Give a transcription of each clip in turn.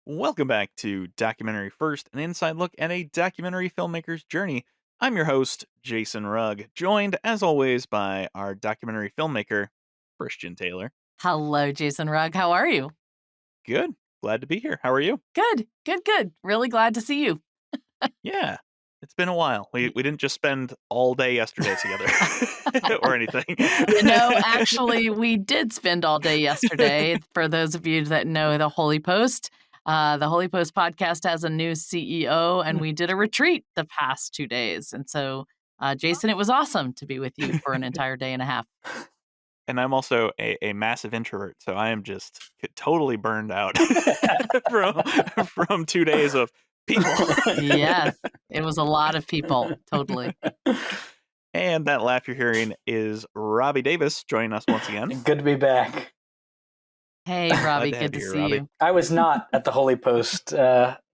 Welcome back to Documentary First, an inside look at a documentary filmmaker's journey. I'm your host, Jason Rugg, joined as always by our documentary filmmaker, Christian Taylor. Hello, Jason Rugg. How are you? Good. Glad to be here. How are you? Good, good, good. Really glad to see you. Yeah. It's been a while. We Y- didn't just spend all day yesterday together or anything. Actually, we did spend all day yesterday. For those of you that know the Holy Post podcast has a new CEO, and we did a retreat the past 2 days. And so, Jason, it was awesome to be with you for an entire day and a half. And I'm also a massive introvert, so I am just totally burned out from from 2 days of people. Yes, it was a lot of people. Totally. And that laugh you're hearing is Robbie Davis joining us once again. Good to be back. Hey, Glad Robbie, to have good to you here, see Robbie. you. I was not at the Holy Post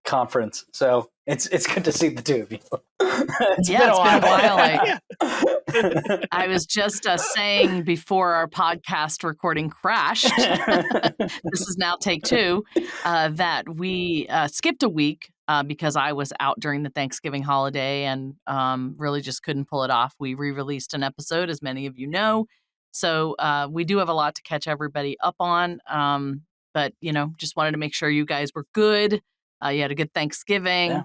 conference, so it's good to see the two of you. It's Yeah, it's been a while. I was just saying before our podcast recording crashed, this is now take two, that we skipped a week because I was out during the Thanksgiving holiday and really just couldn't pull it off. We re-released an episode, as many of you know. So we do have a lot to catch everybody up on. But, just wanted to make sure you guys were good. You had a good Thanksgiving. Yeah.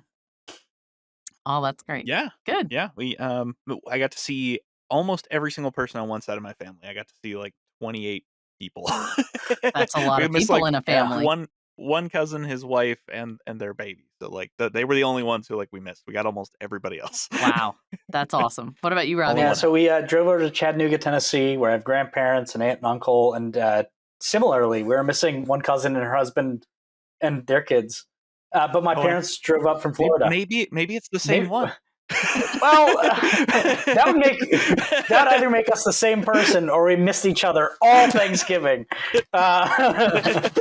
Oh, that's great. Yeah. Good. Yeah. I got to see almost every single person on one side of my family. I got to see like 28 people. That's a lot We of missed people like in a family. one cousin, his wife, and their baby. So like they were the only ones who like we missed. We got almost everybody else. Wow. That's awesome. What about you, Robbie? Yeah, so we drove over to Chattanooga, Tennessee, where I have grandparents, an aunt and uncle, and similarly, we were missing one cousin and her husband and their kids. But my parents drove up from Florida. Maybe it's the same one. Well, that would either make us the same person or we missed each other all Thanksgiving. But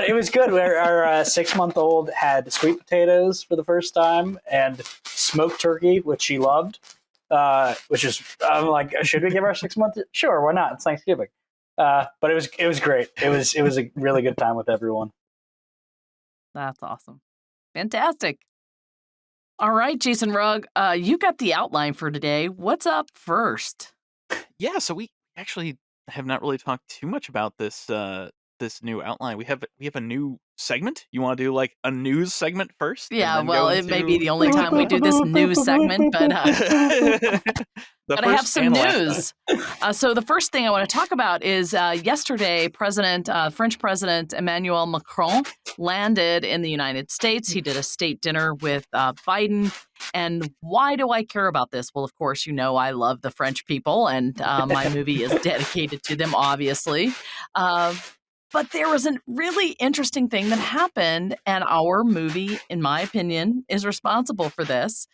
it was good. Our 6-month-old had sweet potatoes for the first time and smoked turkey, which she loved. Which is, I'm like, should we give our 6 month? Sure, why not? It's Thanksgiving. But it was great. It was a really good time with everyone. That's awesome. Fantastic. All right, Jason Rugg, you got the outline for today. What's up first? Yeah, so we actually have not really talked too much about this new outline. We have a new segment. You want to do like a news segment first? Yeah, well, it may be the only time we do this news segment, but but I have some news. So the first thing I want to talk about is yesterday, French President Emmanuel Macron landed in the United States. He did a state dinner with Biden. And why do I care about this? Well, of course, I love the French people, and my movie is dedicated to them, obviously. But there was a really interesting thing that happened, and our movie, in my opinion, is responsible for this.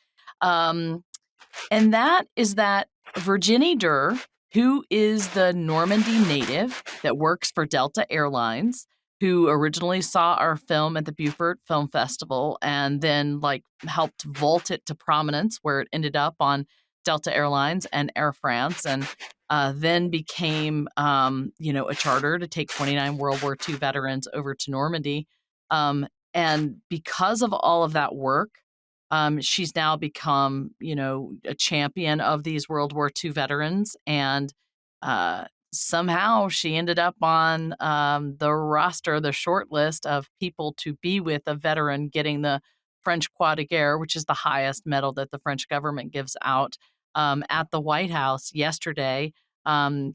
And that is that Virginie Durr, who is the Normandy native that works for Delta Airlines, who originally saw our film at the Beaufort Film Festival and then helped vault it to prominence where it ended up on Delta Airlines and Air France, and then became a charter to take 29 World War II veterans over to Normandy. And because of all of that work, she's now become, a champion of these World War II veterans, and somehow she ended up on the short list of people to be with a veteran getting the French Croix de Guerre, which is the highest medal that the French government gives out, at the White House yesterday.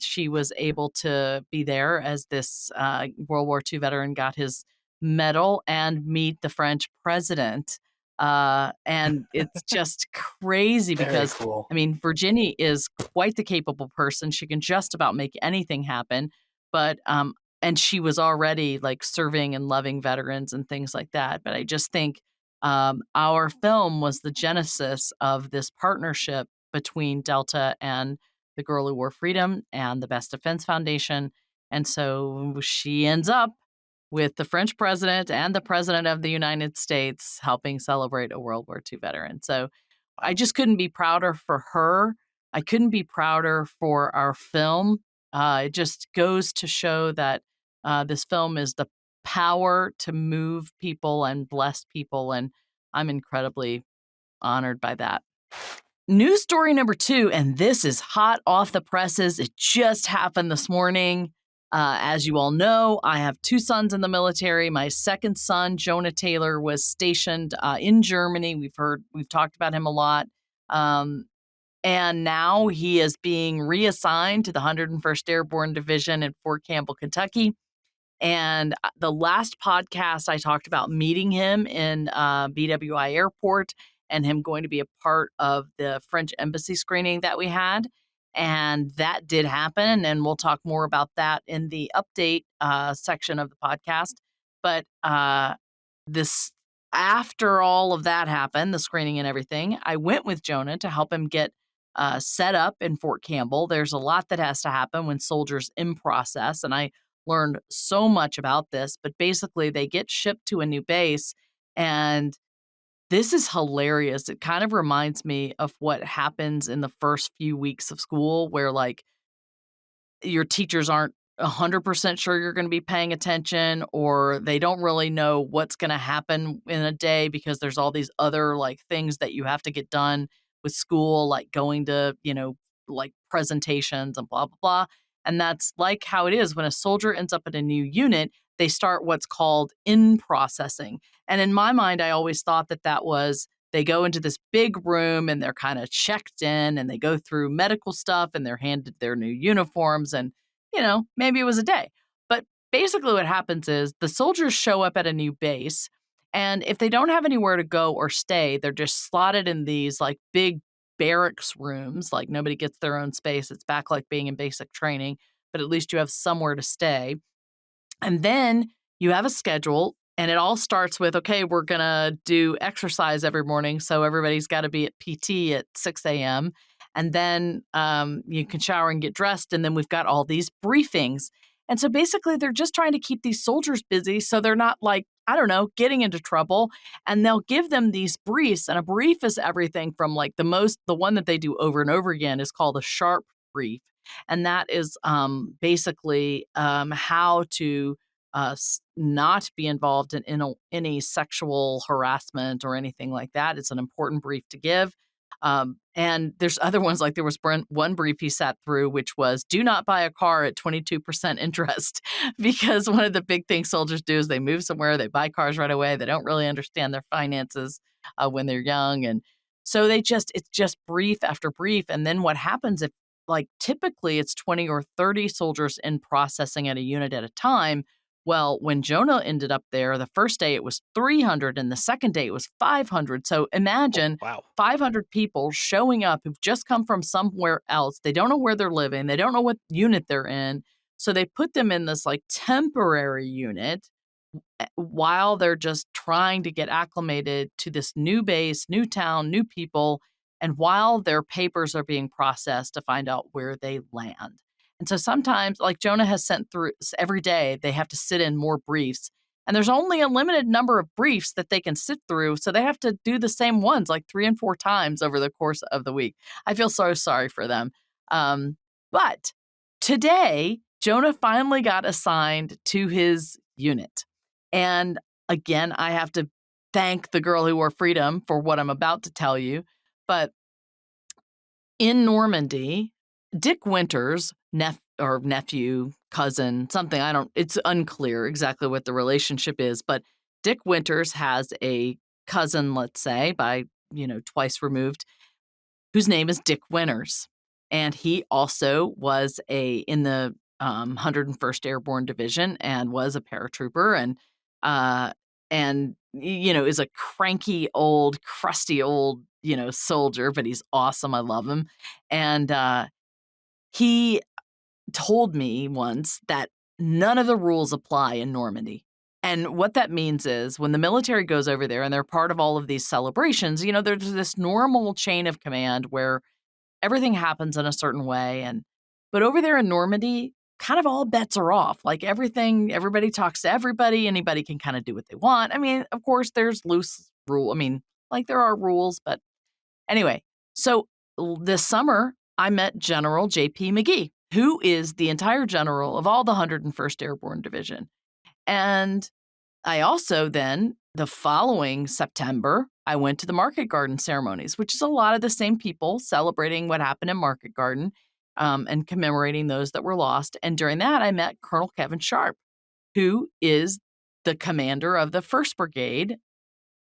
She was able to be there as this World War II veteran got his medal and meet the French president. And it's just crazy because, cool. I mean, Virginie is quite the capable person. She can just about make anything happen. But, and she was already serving and loving veterans and things like that. But I just think our film was the genesis of this partnership between Delta and the Girl Who Wore Freedom and the Best Defense Foundation. And so she ends up with the French president and the president of the United States helping celebrate a World War II veteran. So I just couldn't be prouder for her. I couldn't be prouder for our film. It just goes to show that this film is the power to move people and bless people, and I'm incredibly honored by that. News story number 2, and this is hot off the presses. It just happened this morning. As you all know, I have 2 sons in the military. My second son, Jonah Taylor, was stationed in Germany. We've talked about him a lot. And now he is being reassigned to the 101st Airborne Division in Fort Campbell, Kentucky. And the last podcast, I talked about meeting him in BWI Airport and him going to be a part of the French embassy screening that we had. And that did happen. And we'll talk more about that in the update section of the podcast. But this, after all of that happened, the screening and everything, I went with Jonah to help him get set up in Fort Campbell. There's a lot that has to happen when soldiers in process. And I learned so much about this, but basically they get shipped to a new base, and this is hilarious. It kind of reminds me of what happens in the first few weeks of school, where like your teachers aren't 100% sure you're going to be paying attention, or they don't really know what's going to happen in a day because there's all these other like things that you have to get done with school, like going to, like presentations and blah, blah, blah. And that's like how it is when a soldier ends up in a new unit, they start what's called in processing. And in my mind, I always thought that was they go into this big room and they're kind of checked in and they go through medical stuff and they're handed their new uniforms and, maybe it was a day. But basically what happens is the soldiers show up at a new base, and if they don't have anywhere to go or stay, they're just slotted in these like big barracks rooms. Like nobody gets their own space. It's back like being in basic training, but at least you have somewhere to stay. And then you have a schedule, and it all starts with, okay, we're going to do exercise every morning. So everybody's got to be at PT at 6 a.m. And then you can shower and get dressed. And then we've got all these briefings. And so basically they're just trying to keep these soldiers busy so they're not like, I don't know, getting into trouble. And they'll give them these briefs. And a brief is everything from like the one that they do over and over again is called a sharp brief. And that is basically how to not be involved in any sexual harassment or anything like that. It's an important brief to give. And there's other ones, like there was one brief he sat through, which was do not buy a car at 22% interest, because one of the big things soldiers do is they move somewhere, they buy cars right away. They don't really understand their finances when they're young. And so it's just brief after brief. And then what happens if, like, typically it's 20 or 30 soldiers in processing at a unit at a time. Well, when Jonah ended up there, the first day it was 300 and the second day it was 500. So imagine 500 people showing up who've just come from somewhere else. They don't know where they're living. They don't know what unit they're in. So they put them in this like temporary unit while they're just trying to get acclimated to this new base, new town, new people, and while their papers are being processed to find out where they land. And so sometimes, like Jonah has sent through every day, they have to sit in more briefs. And there's only a limited number of briefs that they can sit through. So they have to do the same ones like 3 and 4 times over the course of the week. I feel so sorry for them. But today, Jonah finally got assigned to his unit. And again, I have to thank the girl who wore freedom for what I'm about to tell you. But in Normandy, Dick Winters, nephew, cousin, something, it's unclear exactly what the relationship is, but Dick Winters has a cousin, let's say, by, twice removed, whose name is Dick Winters. And he also was in the 101st Airborne Division and was a paratrooper and is a cranky old, crusty old, soldier, but he's awesome. I love him. And he told me once that none of the rules apply in Normandy. And what that means is when the military goes over there and they're part of all of these celebrations, there's this normal chain of command where everything happens in a certain way. But over there in Normandy, kind of all bets are off. Like everybody talks to everybody. Anybody can kind of do what they want. I mean, of course, there's loose rule. I mean, like there are rules, but anyway. So this summer, I met General J.P. McGee, who is the entire general of all the 101st Airborne Division. And I also then, the following September, I went to the Market Garden ceremonies, which is a lot of the same people celebrating what happened in Market Garden and commemorating those that were lost. And during that, I met Colonel Kevin Sharp, who is the commander of the 1st Brigade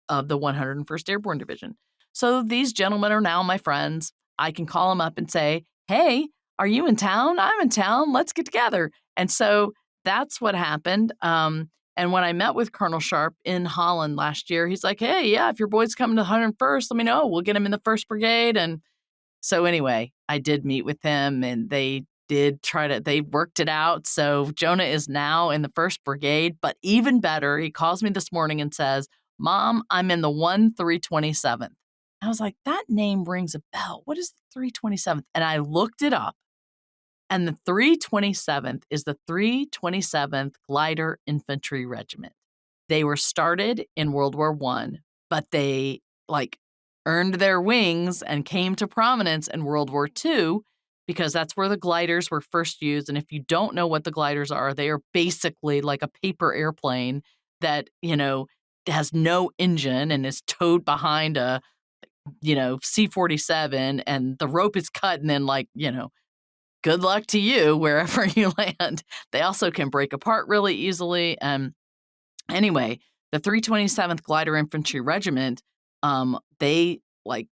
of the 101st Airborne Division. So these gentlemen are now my friends. I can call them up and say, hey, are you in town? I'm in town. Let's get together. And so that's what happened. And when I met with Colonel Sharp in Holland last year, he's like, hey, yeah, if your boy's coming to the 101st, let me know. We'll get him in the 1st Brigade. And so anyway, I did meet with him, and they worked it out. So Jonah is now in the 1st Brigade, but even better, he calls me this morning and says, Mom, I'm in the 327th. I was like, that name rings a bell. What is the 327th? And I looked it up. And the 327th is the 327th Glider Infantry Regiment. They were started in World War I, but they earned their wings and came to prominence in World War II because that's where the gliders were first used. And if you don't know what the gliders are, they are basically like a paper airplane that, has no engine and is towed behind a, C-47, and the rope is cut, and then good luck to you wherever you land. They also can break apart really easily. And anyway, the 327th Glider Infantry Regiment, they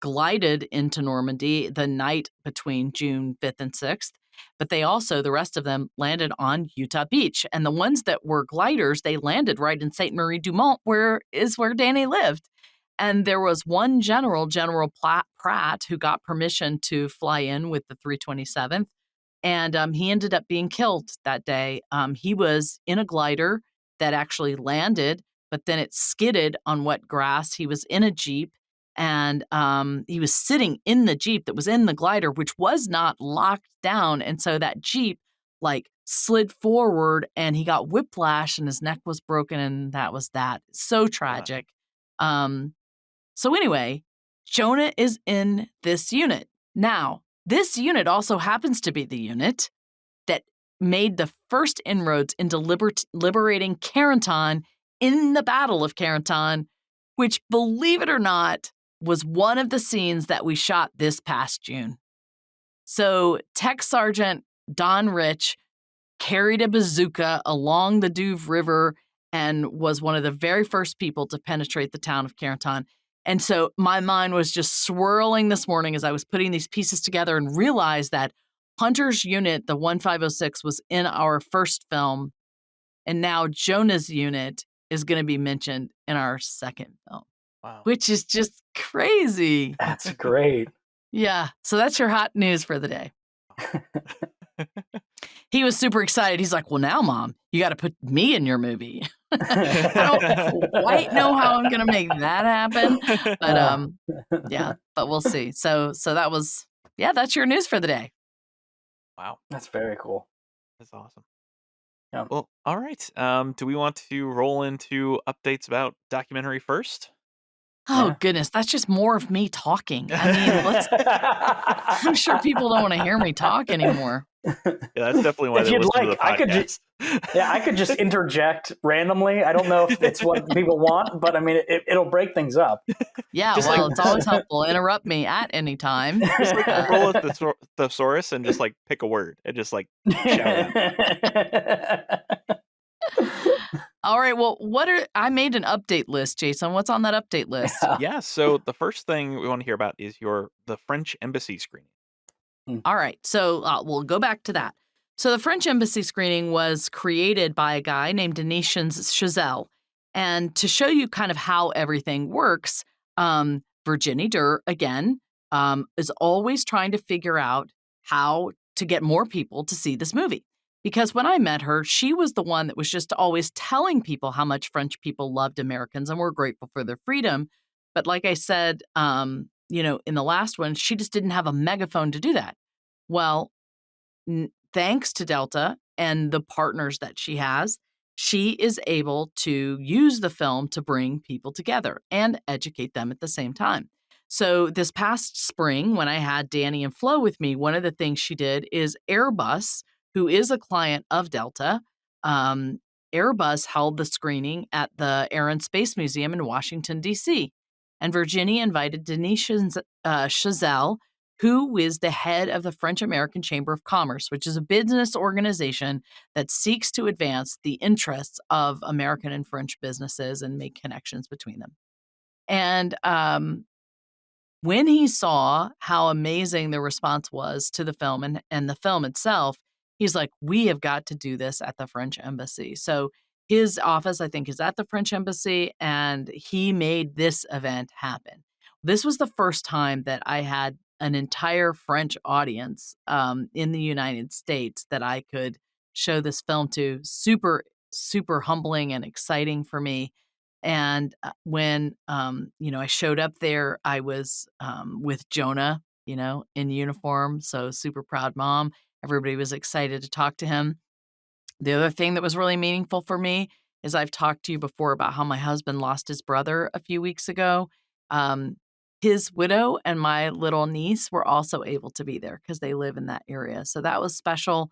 glided into Normandy the night between June 5th and 6th. But they also, the rest of them, landed on Utah Beach. And the ones that were gliders, they landed right in Sainte Marie du Mont, where Danny lived. And there was one general, General Pratt, who got permission to fly in with the 327th. And he ended up being killed that day. He was in a glider that actually landed, but then it skidded on wet grass. He was in a Jeep, and he was sitting in the Jeep that was in the glider, which was not locked down. And so that Jeep slid forward, and he got whiplash, and his neck was broken, and that was that. So tragic. So anyway, Jonah is in this unit. Now, this unit also happens to be the unit that made the first inroads into liberating Carentan in the Battle of Carentan, which, believe it or not, was one of the scenes that we shot this past June. So Tech Sergeant Don Rich carried a bazooka along the Douve River and was one of the very first people to penetrate the town of Carentan. And so my mind was just swirling this morning as I was putting these pieces together and realized that Hunter's unit, the 1506, was in our first film. And now Jonah's unit is going to be mentioned in our second film. Wow. Which is just crazy. That's great. Yeah. So that's your hot news for the day. He was super excited. He's like, well, now, Mom, you got to put me in your movie. I don't quite know how I'm going to make that happen. But yeah, but we'll see. So that was, that's your news for the day. Wow. That's very cool. That's awesome. Yeah. Well, all right. Do we want to roll into updates about documentary first? Oh, goodness. That's just more of me talking. I mean, I'm sure people don't want to hear me talk anymore. Yeah, that's definitely why if they you'd listen to like, the podcast. I could just interject randomly. I don't know if it's what people want, but I mean, it'll break things up. Yeah, Just it's always helpful. Interrupt me at any time. Just roll a thesaurus and just pick a word and just shout it. All right. Well, I made an update list, Jason. What's on that update list? Yeah. So the first thing we want to hear about is the French embassy screening. All right. So we'll go back to that. So the French embassy screening was created by a guy named Denis Chazelle. And to show you kind of how everything works, Virginie Durr, again, is always trying to figure out how to get more people to see this movie. Because when I met her, she was the one that was just always telling people how much French people loved Americans and were grateful for their freedom. But like I said, in the last one, she just didn't have a megaphone to do that. Well, thanks to Delta and the partners that she has, she is able to use the film to bring people together and educate them at the same time. So this past spring, when I had Danny and Flo with me, one of the things she did is Airbus, who is a client of Delta, Airbus held the screening at the Air and Space Museum in Washington, D.C. And Virginia invited Denise Chazelle, who is the head of the French-American Chamber of Commerce, which is a business organization that seeks to advance the interests of American and French businesses and make connections between them. And when he saw how amazing the response was to the film and the film itself, he's like, we have got to do this at the French embassy. So his office, I think, is at the French embassy, and he made this event happen. This was the first time that I had an entire French audience in the United States that I could show this film to. Super, super humbling and exciting for me. And when, I showed up there, I was with Jonah, in uniform. So super proud mom. Everybody was excited to talk to him. The other thing that was really meaningful for me is I've talked to you before about how my husband lost his brother a few weeks ago. His widow and my little niece were also able to be there because they live in that area. So that was special.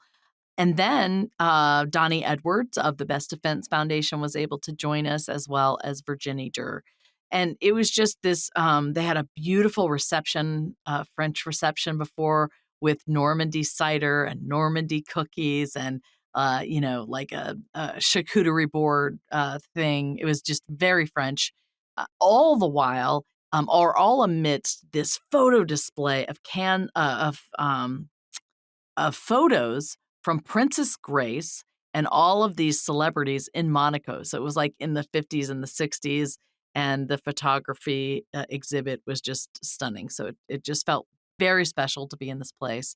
And then Donnie Edwards of the Best Defense Foundation was able to join us, as well as Virginie Durr. And it was just this, they had a beautiful reception, French reception before, with Normandy cider and Normandy cookies and, like a charcuterie board thing. It was just very French. All the while, or all amidst this photo display of photos from Princess Grace and all of these celebrities in Monaco. So it was like in the 50s and the 60s, and the photography exhibit was just stunning. So it just felt very special to be in this place.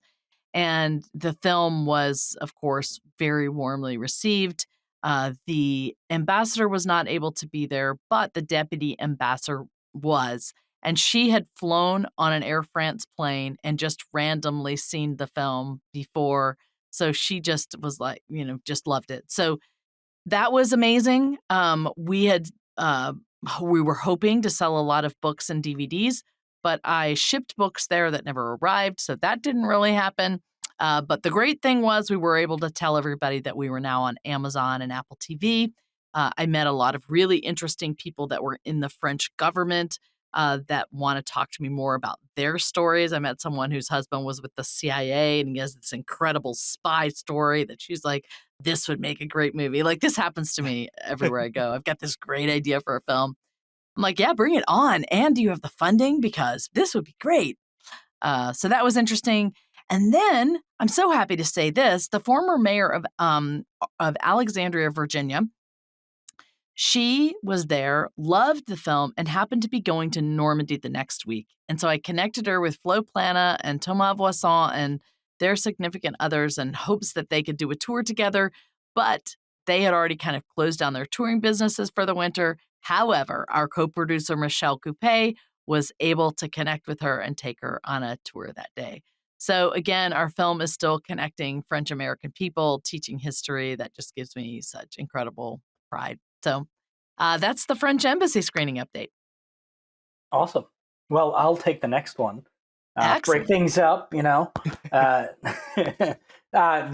And the film was, of course, very warmly received. The ambassador was not able to be there, but the deputy ambassador was. And she had flown on an Air France plane and just randomly seen the film before. So she just was like, just loved it. So that was amazing. We were hoping to sell a lot of books and DVDs, but I shipped books there that never arrived. So that didn't really happen. But the great thing was we were able to tell everybody that we were now on Amazon and Apple TV. I met a lot of really interesting people that were in the French government that want to talk to me more about their stories. I met someone whose husband was with the CIA, and he has this incredible spy story that she's like, this would make a great movie. Like, this happens to me everywhere I go. I've got this great idea for a film. I'm like, yeah, bring it on. And do you have the funding? Because this would be great. So that was interesting. And then I'm so happy to say this, the former mayor of Alexandria, Virginia, she was there, loved the film, and happened to be going to Normandy the next week. And so I connected her with Flo Plana and Thomas Voisin and their significant others in hopes that they could do a tour together. But they had already kind of closed down their touring businesses for the winter. However, our co-producer, Michelle Coupé, was able to connect with her and take her on a tour that day. So again, our film is still connecting French-American people, teaching history. That just gives me such incredible pride. So that's the French Embassy screening update. Awesome. Well, I'll take the next one. Excellent. Break things up, the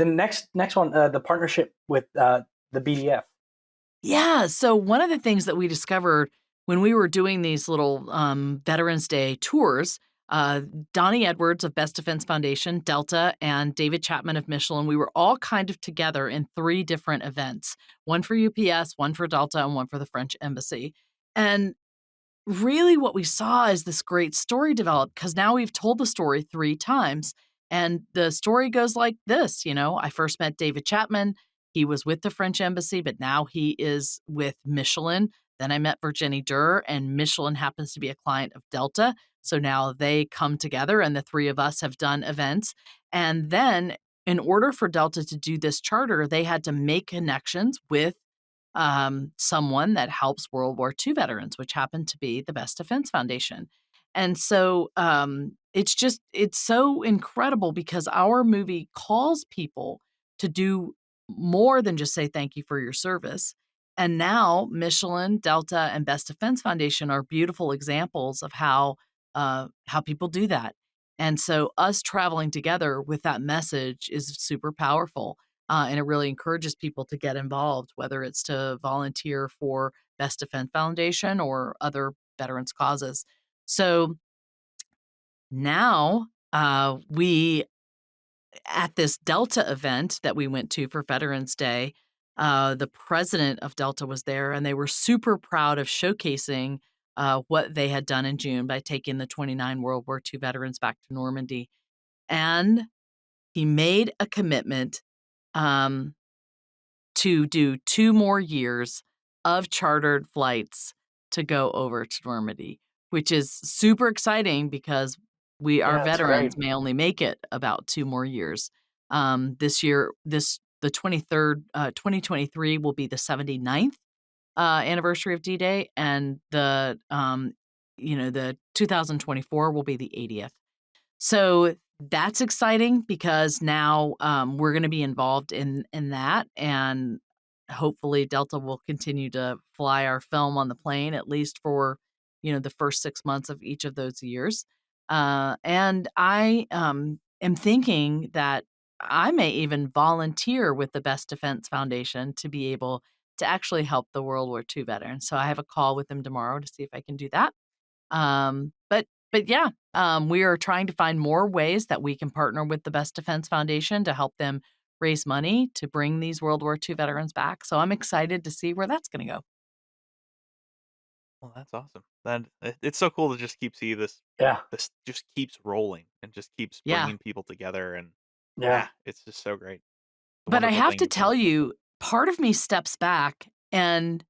next one, the partnership with the BDF. Yeah. So one of the things that we discovered when we were doing these little Veterans Day tours, Donnie Edwards of Best Defense Foundation, Delta, and David Chapman of Michelin, we were all kind of together in 3 different events, one for UPS, one for Delta, and one for the French Embassy. And really what we saw is this great story develop, because now we've told the story 3 times. And the story goes like this. I first met David Chapman. He was with the French Embassy, but now he is with Michelin. Then I met Virginie Durr, and Michelin happens to be a client of Delta. So now they come together, and the 3 of us have done events. And then in order for Delta to do this charter, they had to make connections with someone that helps World War II veterans, which happened to be the Best Defense Foundation. And so it's so incredible because our movie calls people to do more than just say thank you for your service. And now Michelin, Delta, and Best Defense Foundation are beautiful examples of how people do that. And so us traveling together with that message is super powerful. And it really encourages people to get involved, whether it's to volunteer for Best Defense Foundation or other veterans causes. So now we at this Delta event that we went to for Veterans Day, the president of Delta was there, and they were super proud of showcasing what they had done in June by taking the 29 World War II veterans back to Normandy. And he made a commitment um, to do 2 more years of chartered flights to go over to Normandy, which is super exciting because our Yeah, that's veterans great. may only make it about 2 more years. This year, the 23rd, 2023 will be the 79th anniversary of D-Day, and the 2024 will be the 80th. So that's exciting because now we're going to be involved in that, and hopefully Delta will continue to fly our film on the plane at least for the first 6 months of each of those years. And I am thinking that I may even volunteer with the Best Defense Foundation to be able to actually help the World War II veterans. So I have a call with them tomorrow to see if I can do that. But yeah, we are trying to find more ways that we can partner with the Best Defense Foundation to help them raise money to bring these World War II veterans back. So I'm excited to see where that's going to go. Well, that's awesome. It's so cool to just keep see Yeah, this just keeps rolling and just keeps Yeah. bringing people together, and yeah, it's just so great. It's a But I wonderful have thing to to see. tell you, part of me steps back, and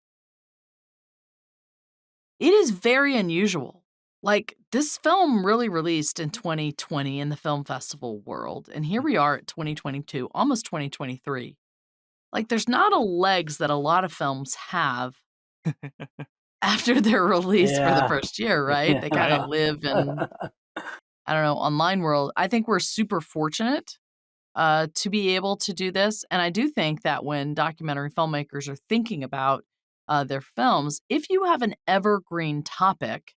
it is very unusual. Like, this film really released in 2020 in the film festival world, and here we are at 2022, almost 2023. Like, there's not a legs that a lot of films have after their release for the yeah, first year, right? They kinda yeah. live in, I don't know, online world. I think we're super fortunate, to be able to do this, and I do think that when documentary filmmakers are thinking about, their films, if you have an evergreen topic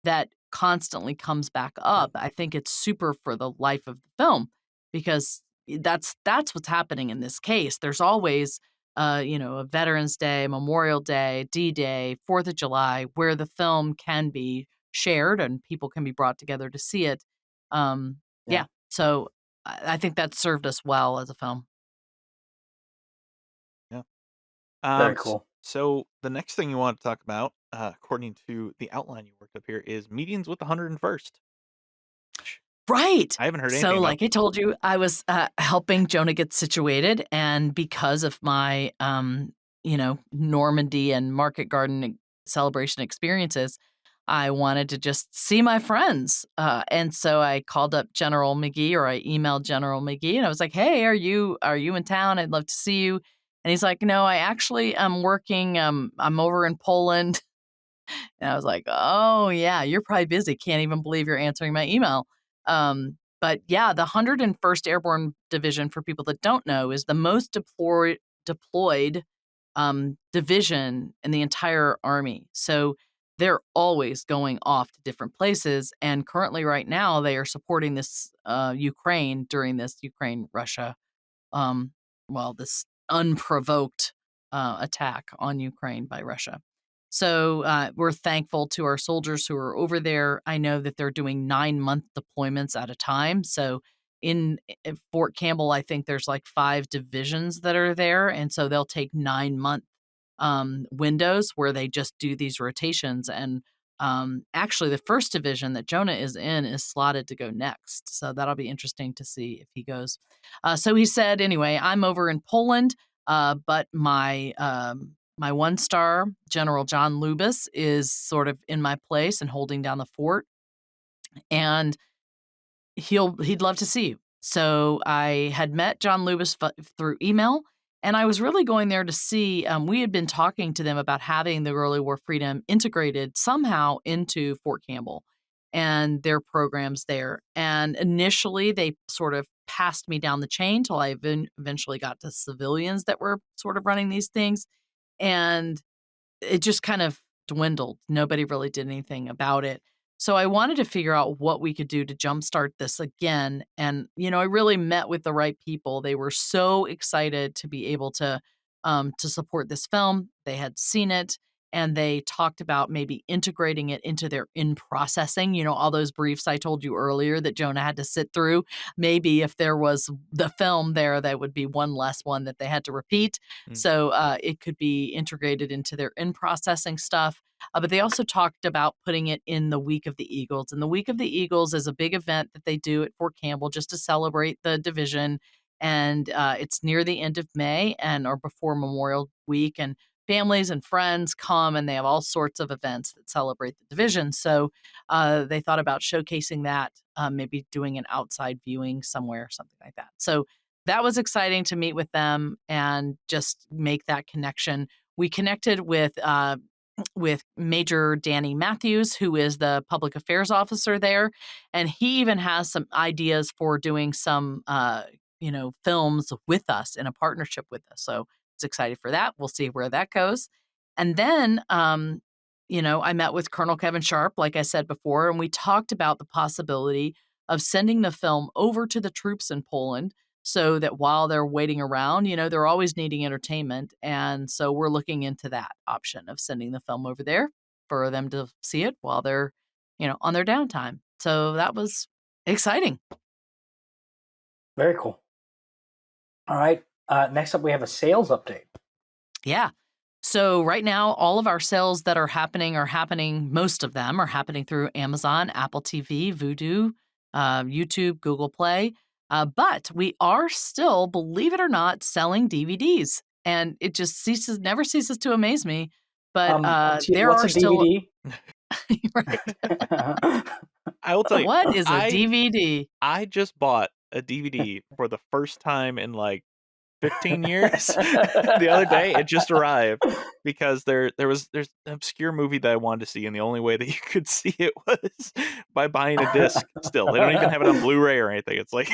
that constantly comes back up, I think it's super for the life of the film because that's what's happening in this case. There's always, a Veterans Day, Memorial Day, D-Day, 4th of July, where the film can be shared and people can be brought together to see it. Yeah, Yeah, so I think that served us well as a film. Yeah. very cool. So the next thing you want to talk about, according to the outline you worked up here, is meetings with the 101st. Right. I haven't heard anything So, about like I this. told you, I was, helping Jonah get situated, and because of my, Normandy and Market Garden celebration experiences, I wanted to just see my friends, and so I called up General McGee, or I emailed General McGee, and I was like, "Hey, are you in town? I'd love to see you." And he's like, "No, I actually am working, I'm over in Poland." And I was like, "Oh, yeah, you're probably busy. Can't even believe you're answering my email." But yeah, the 101st Airborne Division, for people that don't know, is the most deployed division in the entire Army. So they're always going off to different places. And currently, right now, they are supporting this Ukraine during this Ukraine Russia um, this unprovoked attack on Ukraine by Russia. So we're thankful to our soldiers who are over there. I know that they're doing 9-month deployments at a time. So in Fort Campbell, I think there's like 5 divisions that are there, and so they'll take 9-month windows where they just do these rotations. And actually, the first division that Jonah is in is slotted to go next. So that'll be interesting to see if he goes. So he said, anyway, I'm over in Poland, but my 1-star General John Lubis is sort of in my place and holding down the fort, and he'd love to see you. So I had met John Lubis through email, and I was really going there to see. We had been talking to them about having the Early War Freedom integrated somehow into Fort Campbell and their programs there. And initially, they sort of passed me down the chain till I eventually got to civilians that were sort of running these things, and it just kind of dwindled. Nobody really did anything about it. So I wanted to figure out what we could do to jumpstart this again. And, I really met with the right people. They were so excited to be able to support this film. They had seen it and they talked about maybe integrating it into their in processing, all those briefs I told you earlier that Jonah had to sit through. Maybe if there was the film there, that would be one less one that they had to repeat. Mm. So it could be integrated into their in processing stuff. But they also talked about putting it in the Week of the Eagles. And the Week of the Eagles is a big event that they do at Fort Campbell just to celebrate the division. And it's near the end of May or before Memorial Week. And families and friends come and they have all sorts of events that celebrate the division. So they thought about showcasing that, maybe doing an outside viewing somewhere, something like that. So that was exciting to meet with them and just make that connection. We connected with Major Danny Matthews, who is the public affairs officer there. And he even has some ideas for doing some, films with us in a partnership with us. So it's excited for that. We'll see where that goes. And then, I met with Colonel Kevin Sharp, like I said before, and we talked about the possibility of sending the film over to the troops in Poland so that while they're waiting around, they're always needing entertainment. And so we're looking into that option of sending the film over there for them to see it while they're, on their downtime. So that was exciting. Very cool. All right. Next up, we have a sales update. Yeah. So right now, all of our sales that are happening, most of them are happening through Amazon, Apple TV, Vudu, YouTube, Google Play. But we are still, believe it or not, selling DVDs. And it just never ceases to amaze me. But there what's are a still DVD? right. I will tell you, What is a DVD? I just bought a DVD for the first time in like 15 years the other day. It just arrived because there's an obscure movie that I wanted to see, and the only way that you could see it was by buying a disc. Still, they don't even have it on Blu-ray or anything. It's like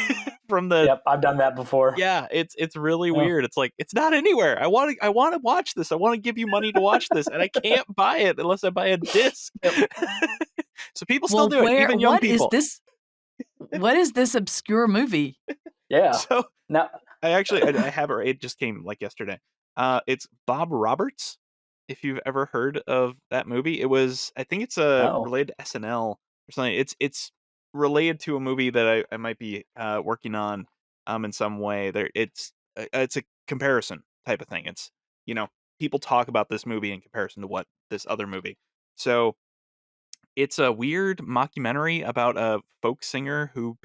from the Yep, I've done that before. yeah, it's really weird. It's like it's not anywhere. I want to watch this. I want to give you money to watch this, and I can't buy it unless I buy a disc. So people still do it, even young people. What is this obscure movie? Yeah. So now I have it. It just came like yesterday. It's Bob Roberts. If you've ever heard of that movie, I think it's no. related to SNL or something. It's related to a movie that I might be working on in some way. It's a comparison type of thing. It's people talk about this movie in comparison to what this other movie. So it's a weird mockumentary about a folk singer who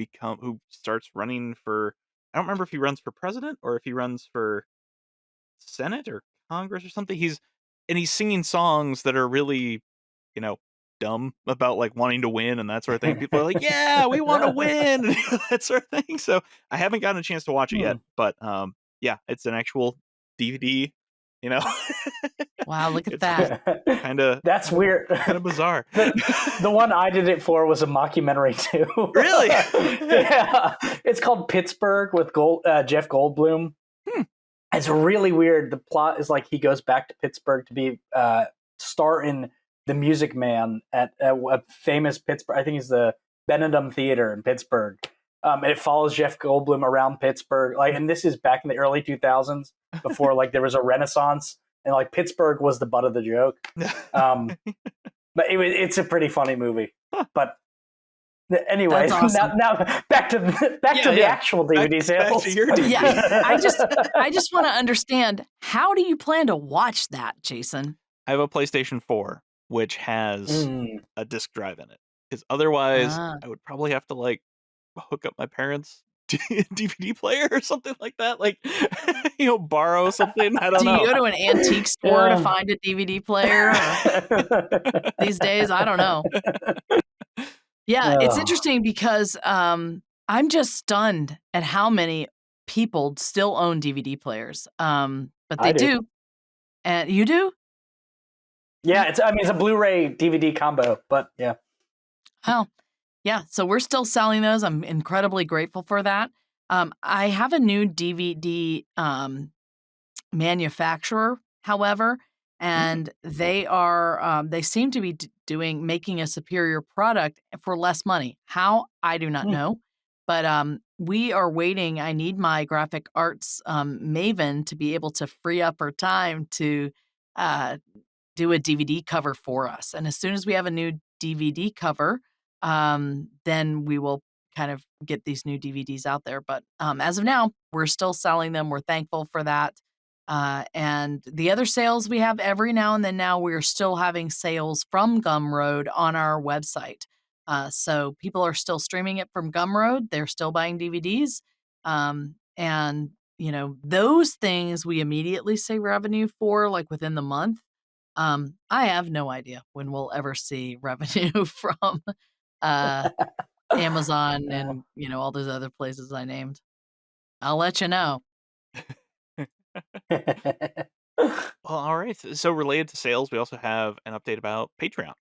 starts running for. I don't remember if he runs for president or if he runs for Senate or Congress or something. He's singing songs that are really, you know, dumb about like wanting to win and that sort of thing. People are like, "Yeah, we want to win," and that sort of thing. So I haven't gotten a chance to watch it yet, but yeah, it's an actual DVD. You know, Wow, look at it's that. kind of That's weird. kind of bizarre. The one I did it for was a mockumentary too. Really? Yeah, it's called Pittsburgh with Jeff Goldblum. It's really weird. The plot is like he goes back to Pittsburgh to be star in The Music Man at a famous Pittsburgh. I think it's the Benedum Theater in Pittsburgh. And it follows Jeff Goldblum around Pittsburgh. And this is back in the early 2000s before there was a Renaissance, and Pittsburgh was the butt of the joke. But it's a pretty funny movie. But anyway, awesome. now back to the actual DVD sales. Back to your DVD. Yeah, I just want to understand, how do you plan to watch that, Jason? I have a PlayStation 4, which has a disc drive in it. Because otherwise, I would probably have to hook up my parents' DVD player or something like that. Borrow something. I don't know. Do you go to an antique store to find a DVD player? These days, I don't know. Yeah, it's interesting because I'm just stunned at how many people still own DVD players. But they do. And you do? Yeah, it's a Blu-ray DVD combo, but yeah. Oh, yeah. So we're still selling those. I'm incredibly grateful for that. I have a new DVD manufacturer, however, and they seem to be making a superior product for less money. How? I do not know. But we are waiting. I need my graphic arts maven to be able to free up her time to uh, do a DVD cover for us. And as soon as we have a new DVD cover, then we will kind of get these new DVDs out there. But as of now, we're still selling them. We're thankful for that. And the other sales we have every now and then now, we're still having sales from Gumroad on our website. So people are still streaming it from Gumroad. They're still buying DVDs. And, those things we immediately see revenue for, like within the month. I have no idea when we'll ever see revenue from uh, Amazon Yeah. and, all those other places I named. I'll let you know. Well, all right. So related to sales, we also have an update about Patreon.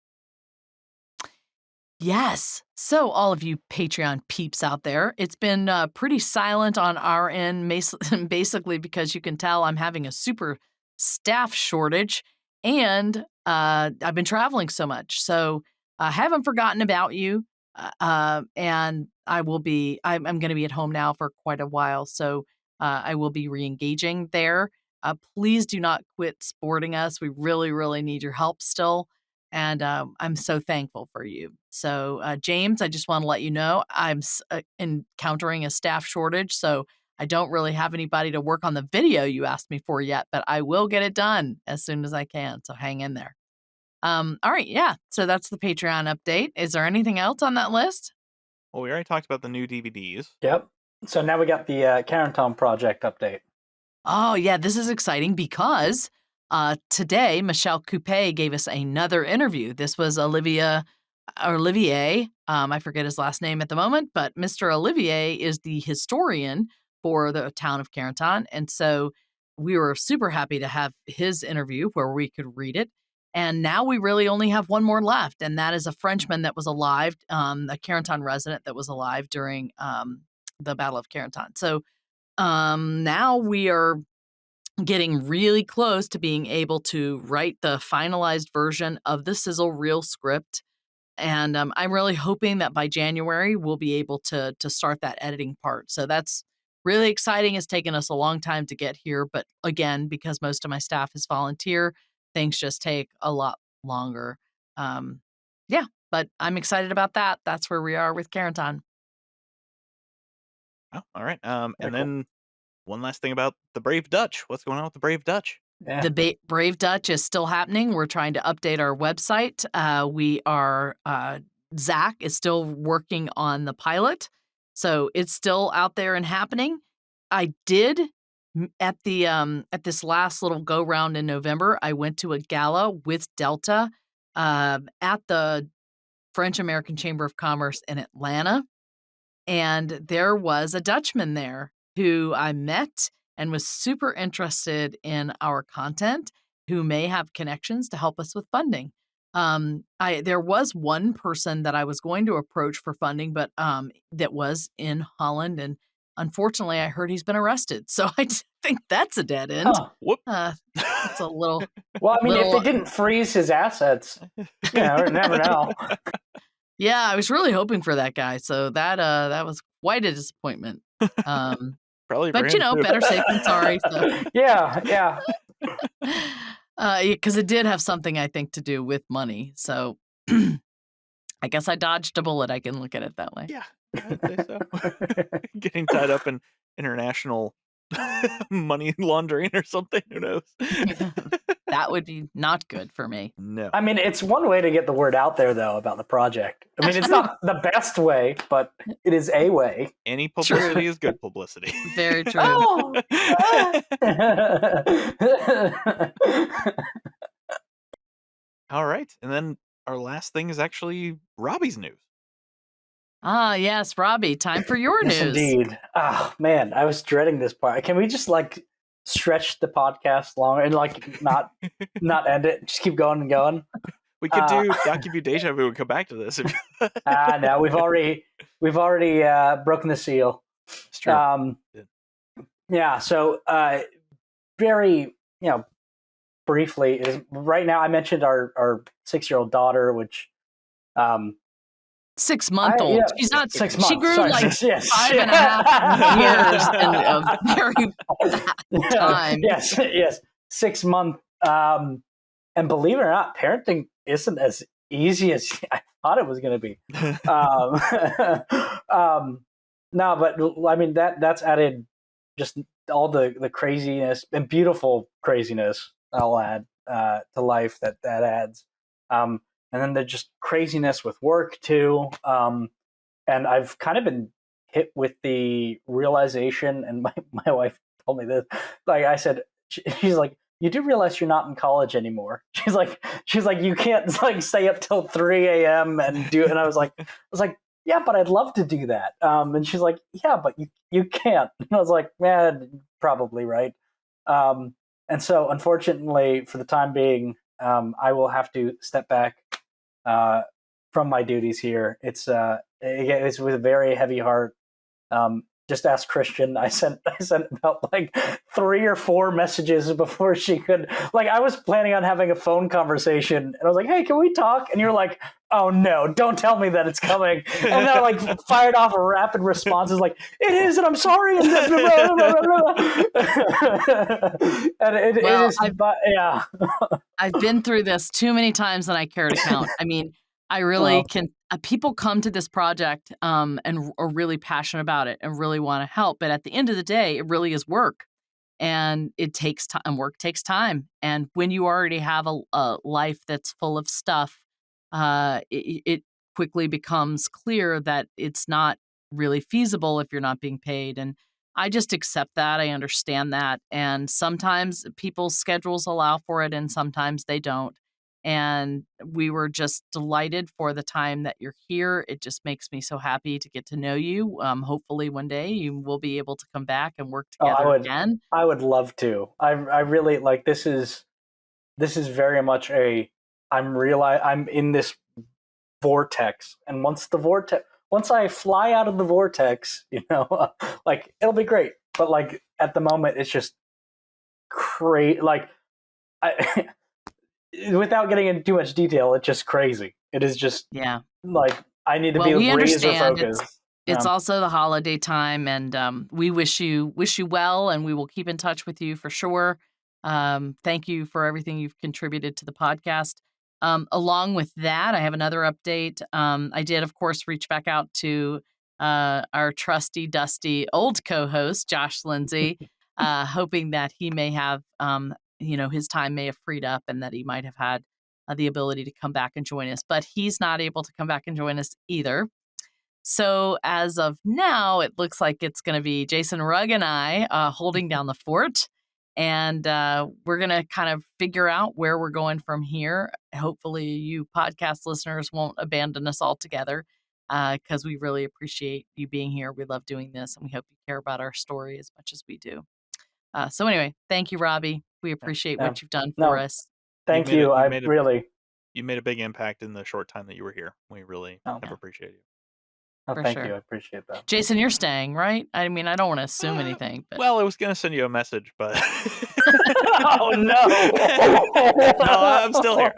Yes. So, all of you Patreon peeps out there, it's been pretty silent on our end, basically because you can tell I'm having a super staff shortage and I've been traveling so much. So, I haven't forgotten about you. And I'm going to be at home now for quite a while. So, I will be re engaging there. Please do not quit supporting us. We really, really need your help still. And I'm so thankful for you. So, James, I just want to let you know I'm encountering a staff shortage. So, I don't really have anybody to work on the video you asked me for yet, but I will get it done as soon as I can. So, hang in there. All right. Yeah. So, that's the Patreon update. Is there anything else on that list? Well, we already talked about the new DVDs. Yep. So now we got the Karen Tom project update. Oh, yeah, this is exciting because today Michelle Coupé gave us another interview. This was Olivier. I forget his last name at the moment, but Mr. Olivier is the historian for the town of Carentan. And so we were super happy to have his interview where we could read it. And now we really only have one more left, and that is a Frenchman that was alive, a Carentan resident that was alive during the Battle of Carentan. So now we are getting really close to being able to write the finalized version of the sizzle reel script. And I'm really hoping that by January, we'll be able to start that editing part. So that's really exciting. It's taken us a long time to get here. But again, because most of my staff is volunteer, things just take a lot longer. Yeah, but I'm excited about that. That's where we are with Carentan. Oh, all right. Very And cool. then one last thing about the Brave Dutch. What's going on with the Brave Dutch? Yeah. The Brave Dutch is still happening. We're trying to update our website. Zach is still working on the pilot. So it's still out there and happening. I did at this last little go round in November, I went to a gala with Delta at the French American Chamber of Commerce in Atlanta. And there was a Dutchman there who I met and was super interested in our content, who may have connections to help us with funding. There was one person that I was going to approach for funding, but that was in Holland, and unfortunately, I heard he's been arrested. So I think that's a dead end. Huh. Whoop. It's a little. Well, I mean, if little- they didn't freeze his assets, you never know. Yeah, I was really hoping for that guy. So that was quite a disappointment. Probably for But him, too. better safe than sorry. So. Yeah. Because it did have something, I think, to do with money. So I guess I dodged a bullet. I can look at it that way. Yeah, I'd say so. Getting tied up in international money laundering or something. Who knows? That would be not good for me. No. I mean, it's one way to get the word out there, though, about the project. I mean, it's not the best way, but it is a way. Any publicity is good publicity. Very true. Oh! All right. And then our last thing is actually Robbie's news. Ah, yes, Robbie, time for your Yes, news. indeed. Oh, man, I was dreading this part. Can we just, stretch the podcast longer and, not end it? Just keep going and going? We could do DocuView Déjà Vu and come back to this. No, we've already broken the seal. It's true. Yeah, so very, briefly is right now. I mentioned our 6-year-old daughter, which 6-month-old. She's not 6 She months. grew Sorry, like 5.5 years in a very time. Yes, 6 month. And believe it or not, parenting isn't as easy as I thought it was going to be. No, but I mean that's added just all the craziness and beautiful craziness. I'll add to life that adds, and then the just craziness with work too. And I've kind of been hit with the realization, and my wife told me this. Like I said, she's like, you do realize you're not in college anymore. She's like, you can't like stay up till 3 a.m. and do it. And I was like, yeah, but I'd love to do that. And she's like, yeah, but you can't. And I was like, man, probably right. And so unfortunately, for the time being, I will have to step back from my duties here. It's with a very heavy heart. Just ask Christian. I sent about like 3 or 4 messages before she could. Like I was planning on having a phone conversation, and I was like, "Hey, can we talk?" And you're like, "Oh no, don't tell me that it's coming." And then I like fired off a rapid responses like, "It is, and I'm sorry." And it is, yeah. I've been through this too many times than I care to count. I mean, I really can. People come to this project and are really passionate about it and really want to help. But at the end of the day, it really is work, and it takes time. Work takes time, and when you already have a life that's full of stuff, it quickly becomes clear that it's not really feasible if you're not being paid. And I just accept that. I understand that. And sometimes people's schedules allow for it, and sometimes they don't. And we were just delighted for the time that you're here. It just makes me so happy to get to know you. Hopefully one day you will be able to come back and work together again. I would love to. I really like this is very much I'm in this vortex, and once I fly out of the vortex, like it'll be great. But like at the moment, it's just crazy. Like without getting into too much detail, it's just crazy. It is just like I need to be laser focused. It's also the holiday time, and we wish you well, and we will keep in touch with you for sure. Thank you for everything you've contributed to the podcast. Along with that, I have another update. I did, of course, reach back out to our trusty, dusty old co-host, Josh Lindsay, hoping that he may have his time may have freed up and that he might have had the ability to come back and join us. But he's not able to come back and join us either. So as of now, it looks like it's going to be Jason Rugg and I holding down the fort. And we're going to kind of figure out where we're going from here. Hopefully you podcast listeners won't abandon us altogether because we really appreciate you being here. We love doing this, and we hope you care about our story as much as we do. So anyway, thank you, Robbie. We appreciate what you've done for us. Thank you. You made a big impact in the short time that you were here. We really have appreciated you. Oh, thank you. I appreciate that. Jason, you're staying, right? I mean, I don't want to assume anything. But... Well, I was going to send you a message, but... Oh, no! No, I'm still here.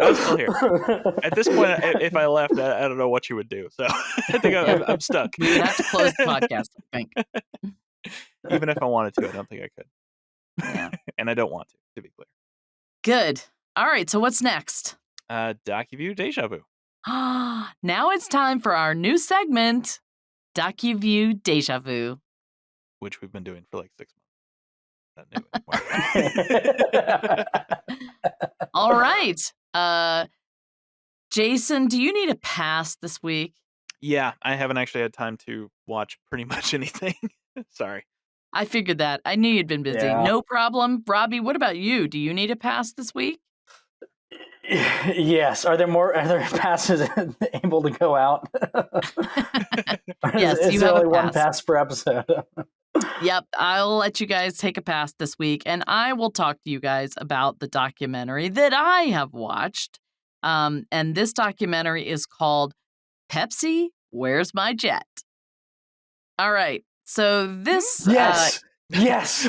At this point, if I left, I don't know what you would do. So I think I'm stuck. We would have to close the podcast, I think. Even if I wanted to, I don't think I could. Yeah. And I don't want to be clear. Good. All right, so what's next? DocuView Déjà Vu. Now it's time for our new segment, DocuView Déjà Vu. Which we've been doing for like 6 months. All right. Jason, do you need a pass this week? Yeah, I haven't actually had time to watch pretty much anything. Sorry. I figured that. I knew you'd been busy. Yeah. No problem. Robbie, what about you? Do you need a pass this week? Yes. Are there passes able to go out? Yes, you have only one pass per episode. Yep. I'll let you guys take a pass this week, and I will talk to you guys about the documentary that I have watched. And this documentary is called Pepsi, Where's My Jet? All right. So this... Yes. Yes.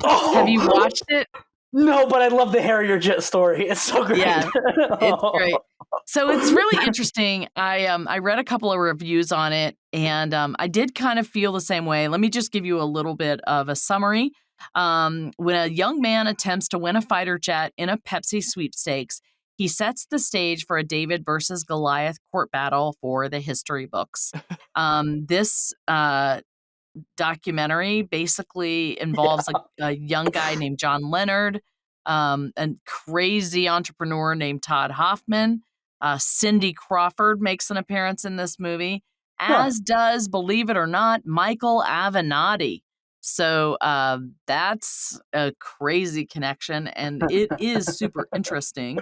Have you watched it? No, but I love the Harrier jet story. It's so great. Yeah, it's great. So it's really interesting. I read a couple of reviews on it, and I did kind of feel the same way. Let me just give you a little bit of a summary. When a young man attempts to win a fighter jet in a Pepsi sweepstakes, he sets the stage for a David versus Goliath court battle for the history books. This documentary basically involves Yeah. a young guy named John Leonard, a crazy entrepreneur named Todd Hoffman. Cindy Crawford makes an appearance in this movie, Huh. as does, believe it or not, Michael Avenatti. So that's a crazy connection, and it is super interesting.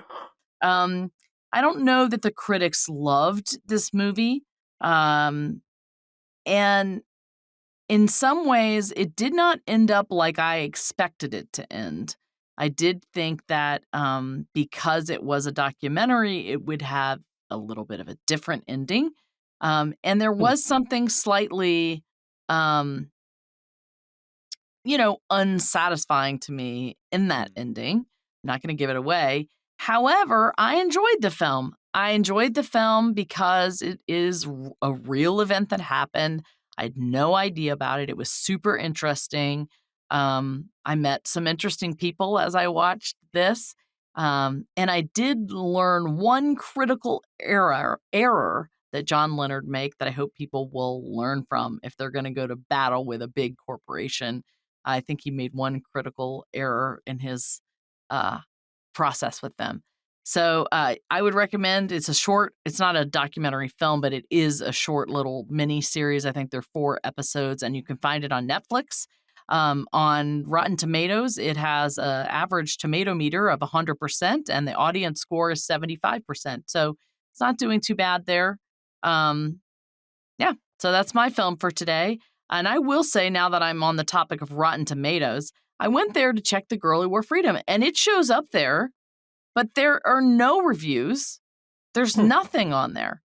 Um, I don't know that the critics loved this movie. And in some ways, it did not end up like I expected it to end. I did think that because it was a documentary, it would have a little bit of a different ending. And there Hmm. was something slightly, um, unsatisfying to me in that ending. I'm not going to give it away. However, I enjoyed the film. I enjoyed the film because it is a real event that happened. I had no idea about it. It was super interesting. I met some interesting people as I watched this. And I did learn one critical error that John Leonard make that I hope people will learn from if they're going to go to battle with a big corporation. I think he made one critical error in his uh, process with them. So I would recommend it's not a documentary film, but it is a short little mini series. I think there are 4 episodes, and you can find it on Netflix. On Rotten Tomatoes, it has an average tomato meter of 100%, and the audience score is 75%. So it's not doing too bad there. Um, yeah, so that's my film for today. And I will say, now that I'm on the topic of Rotten Tomatoes, I went there to check The Girl Who Wore Freedom, and it shows up there, but there are no reviews. There's Hmm. nothing on there.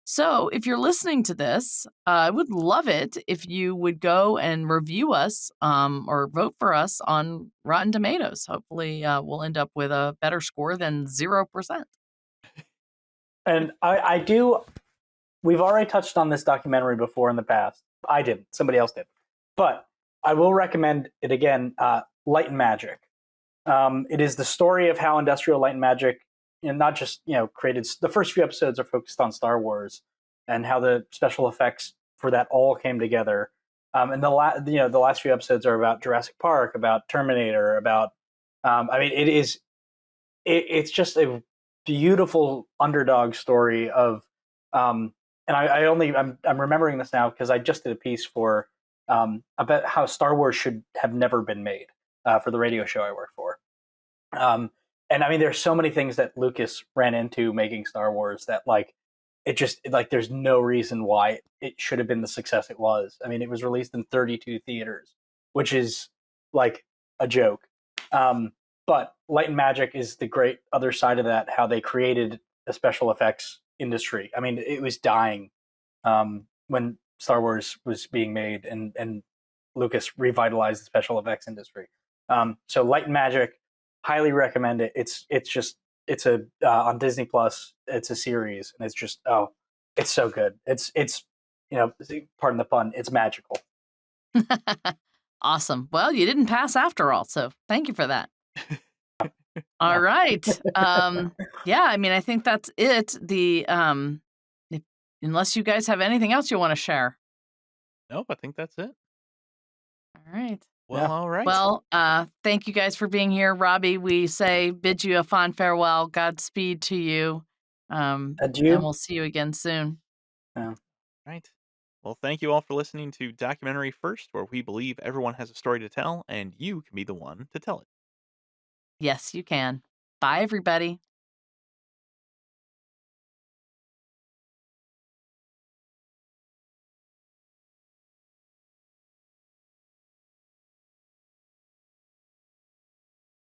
So if you're listening to this, I would love it if you would go and review us or vote for us on Rotten Tomatoes. Hopefully, we'll end up with a better score than 0%. And I do. We've already touched on this documentary before in the past. I didn't. Somebody else did. But I will recommend it again. Light and Magic. It is the story of how Industrial Light and Magic, and not just created. The first few episodes are focused on Star Wars and how the special effects for that all came together. And the last few episodes are about Jurassic Park, about Terminator, about. It is. It's just a beautiful underdog story of. And I'm remembering this now because I just did a piece for about how Star Wars should have never been made for the radio show I work for. And I mean, there's so many things that Lucas ran into making Star Wars that there's no reason why it should have been the success it was. I mean, it was released in 32 theaters, which is like a joke. But Light and Magic is the great other side of that, how they created a special effects industry. I mean, it was dying when Star Wars was being made, and Lucas revitalized the special effects industry. So Light and Magic, highly recommend it. It's a on Disney Plus. It's a series, and it's so good. It's pardon the pun, it's magical. Awesome. Well, you didn't pass after all, so thank you for that. All right. Yeah, I mean, I think that's it. Unless you guys have anything else you want to share. Nope, I think that's it. All right. Well, all right. Well, thank you guys for being here. Robbie, we bid you a fond farewell. Godspeed to you. Adieu. And we'll see you again soon. Yeah. Right. Well, thank you all for listening to Documentary First, where we believe everyone has a story to tell, and you can be the one to tell it. Yes, you can. Bye, everybody.